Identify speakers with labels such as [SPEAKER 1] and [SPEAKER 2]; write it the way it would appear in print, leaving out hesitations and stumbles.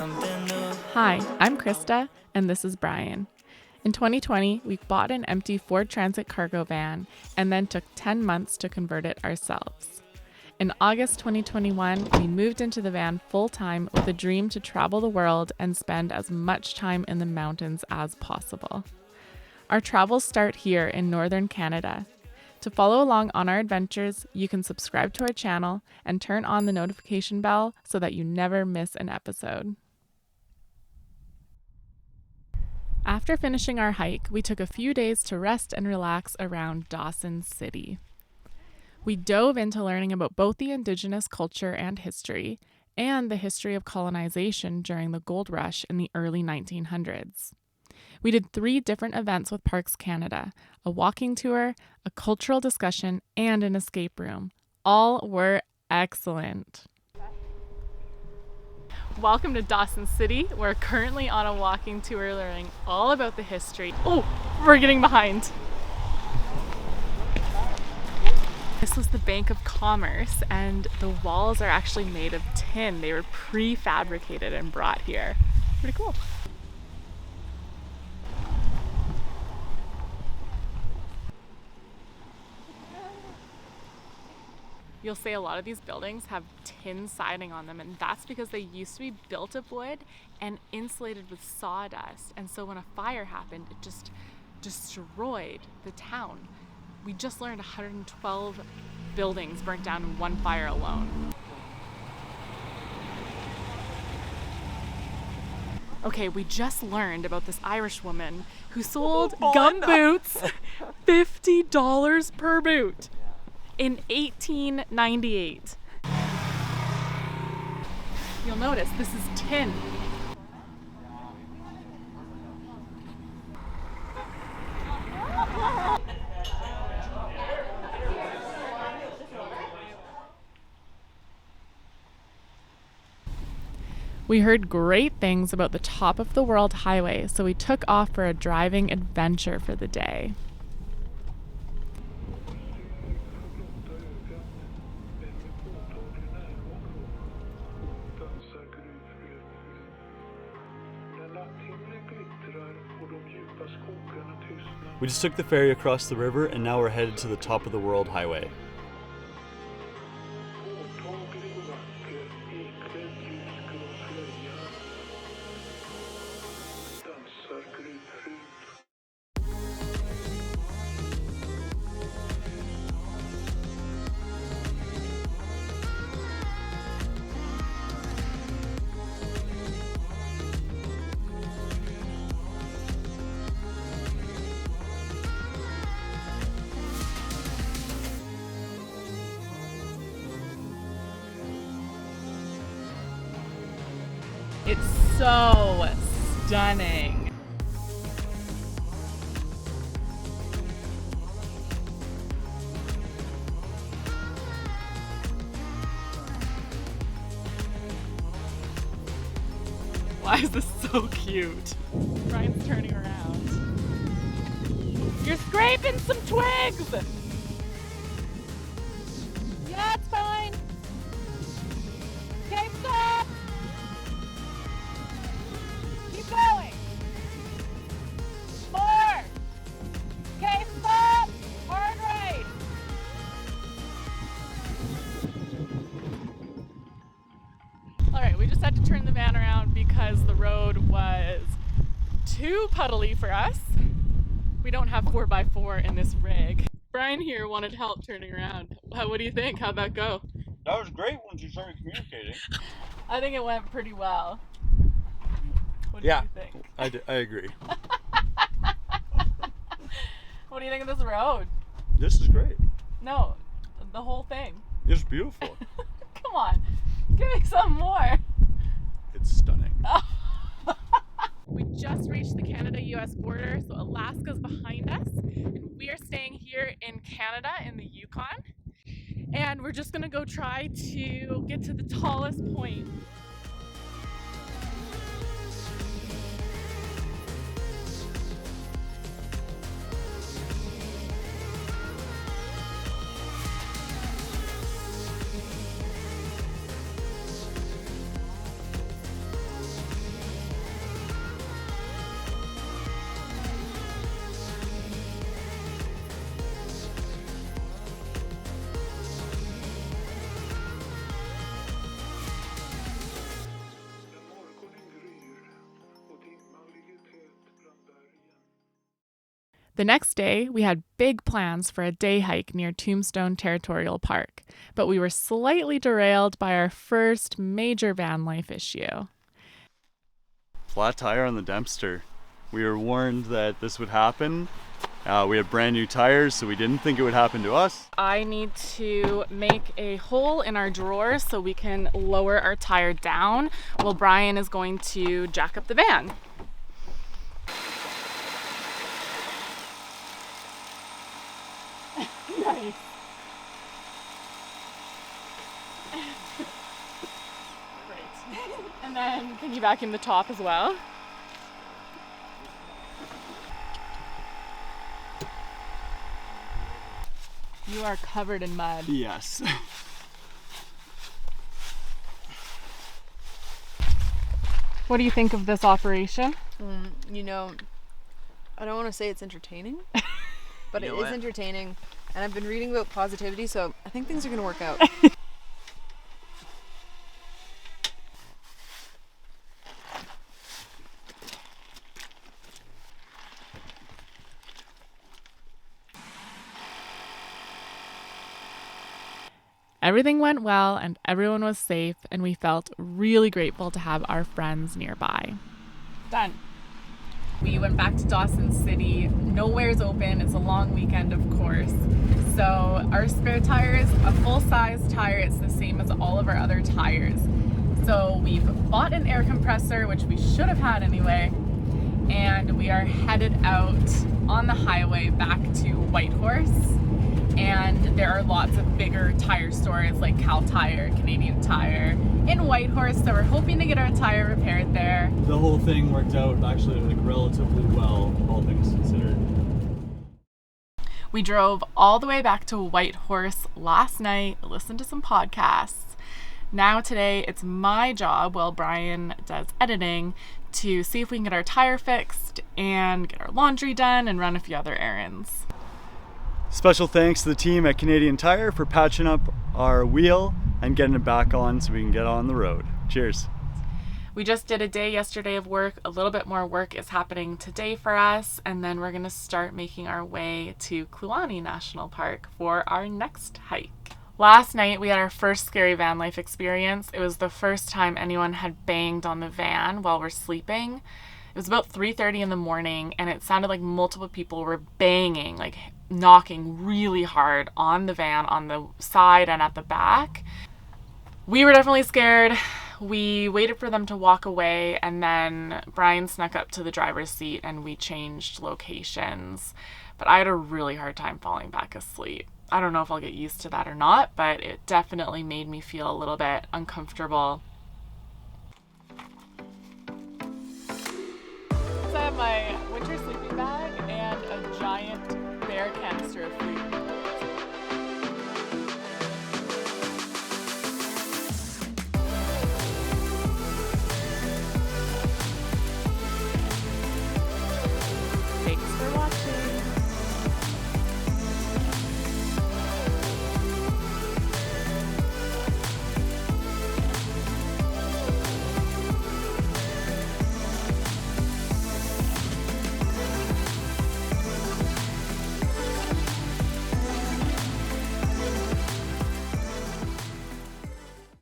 [SPEAKER 1] something new.
[SPEAKER 2] Hi, I'm Krista, and this is Brian. In 2020, we bought an empty Ford Transit cargo van and then took 10 months to convert it ourselves. In August 2021, we moved into the van full-time with a dream to travel the world and spend as much time in the mountains as possible. Our travels start here in northern Canada. To follow along on our adventures, you can subscribe to our channel and turn on the notification bell so that you never miss an episode. After finishing our hike, we took a few days to rest and relax around Dawson City. We dove into learning about both the indigenous culture and history, and the history of colonization during the gold rush in the early 1900s. We did 3 different events with Parks Canada: a walking tour, a cultural discussion, and an escape room. All were excellent. Welcome to Dawson City. We're currently on a walking tour learning all about the history. Oh, we're getting behind. This was the Bank of Commerce, and the walls are actually made of tin. They were prefabricated and brought here. Pretty cool. You'll say a lot of these buildings have tin siding on them, and that's because they used to be built of wood and insulated with sawdust. And so when a fire happened, it just destroyed the town. We just learned 112 buildings burnt down in one fire alone. Okay, we just learned about this Irish woman who sold gum boots $50 per boot in 1898. You'll notice this is tin. We heard great things about the top of the world highway, so we took off for a driving adventure for the day.
[SPEAKER 3] We just took the ferry across the river and now we're headed to the top of the world highway.
[SPEAKER 2] It's so stunning. Why is this so cute? Brian's turning around. You're scraping some twigs! Yeah, it's fine. Okay, stop! Keep going! More! Okay, stop! Hard right! Alright, we just had to turn the van around because the road was too puddly for us. We don't have 4x4 in this rig. Brian here wanted help turning around. What do you think? How'd that go?
[SPEAKER 3] That was great once you started communicating.
[SPEAKER 2] I think it went pretty well. What do
[SPEAKER 3] Yeah,
[SPEAKER 2] you think?
[SPEAKER 3] I agree.
[SPEAKER 2] What do you think of this road?
[SPEAKER 3] This is great.
[SPEAKER 2] No, the whole thing.
[SPEAKER 3] It's beautiful.
[SPEAKER 2] Come on, give me some more.
[SPEAKER 3] It's stunning.
[SPEAKER 2] We just reached the Canada-US border, so Alaska's behind us, and we are staying here in Canada in the Yukon. And we're just gonna go try to get to the tallest point. The next day, we had big plans for a day hike near Tombstone Territorial Park, but we were slightly derailed by our first major van life issue.
[SPEAKER 3] Flat tire on the Dempster. We were warned that this would happen. We have brand new tires, so we didn't think it would happen to us.
[SPEAKER 2] I need to make a hole in our drawer so we can lower our tire down while Brian is going to jack up the van. Nice. Great. And then can you vacuum the top as well? You are covered in mud.
[SPEAKER 3] Yes.
[SPEAKER 2] What do you think of this operation?
[SPEAKER 1] You know, I don't want to say it's entertaining, but it is entertaining. And I've been reading about positivity, so I think things are going to work out.
[SPEAKER 2] Everything went well and everyone was safe, and we felt really grateful to have our friends nearby. Done. We went back to Dawson City. Nowhere's open. It's a long weekend, of course. So our spare tire is a full-size tire. It's the same as all of our other tires. So we've bought an air compressor, which we should have had anyway, and we are headed out on the highway back to Whitehorse. And there are lots of bigger tire stores like Cal Tire, Canadian Tire in Whitehorse, so we're hoping to get our tire repaired there.
[SPEAKER 3] The whole thing worked out actually relatively well, all things considered.
[SPEAKER 2] We drove all the way back to Whitehorse last night, listened to some podcasts. Now today it's my job, while Brian does editing, to see if we can get our tire fixed and get our laundry done and run a few other errands.
[SPEAKER 3] Special thanks to the team at Canadian Tire for patching up our wheel and getting it back on so we can get on the road. Cheers.
[SPEAKER 2] We just did a day yesterday of work. A little bit more work is happening today for us, and then we're going to start making our way to Kluane National Park for our next hike. Last night we had our first scary van life experience. It was the first time anyone had banged on the van while we're sleeping. It was about 3:30 in the morning, and it sounded like multiple people were banging, like knocking really hard on the van on the side and at the back. We were definitely scared. We waited for them to walk away, and then Brian snuck up to the driver's seat and we changed locations. But I had a really hard time falling back asleep. I don't know if I'll get used to that or not, but it definitely made me feel a little bit uncomfortable. I have my winter sleeping bag and a giant bear canister of food